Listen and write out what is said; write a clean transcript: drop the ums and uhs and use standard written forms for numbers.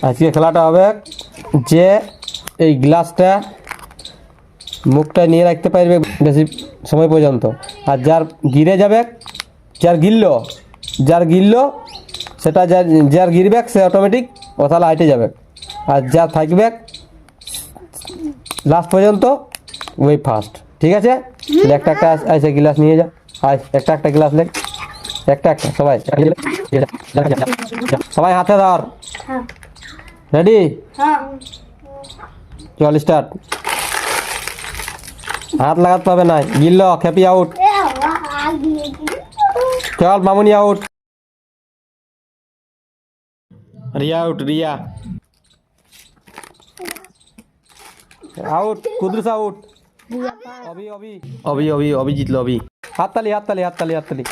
আজকে খেলাটা হবে যে এই গ্লাসটা মুখটা নিয়ে রাখতে পারবে বেশি সময় পর্যন্ত, আর যার গিরে যাবে, যার গিললো সেটা যার গিরবে সে অটোমেটিক ও তাহলে হাইটে যাবে, আর যার থাকবে লাস্ট পর্যন্ত ওই ফার্স্ট। ঠিক আছে, একটা একটা এসে গ্লাস নিয়ে যা, একটা একটা গ্লাস লেখ, একটা একটা সবাই সবাই হাতে ধর। রেডি? চল স্টার্ট। হাত লাগাতে হবে না, গিললো খেপি আউট। চল Mamuni out, Riya out, Riya out, Kuddus out, Abhi Abhi Abhi Abhi Abhi জিতলো, অভি। হাততালি হাততালি হাততালি হাততালি।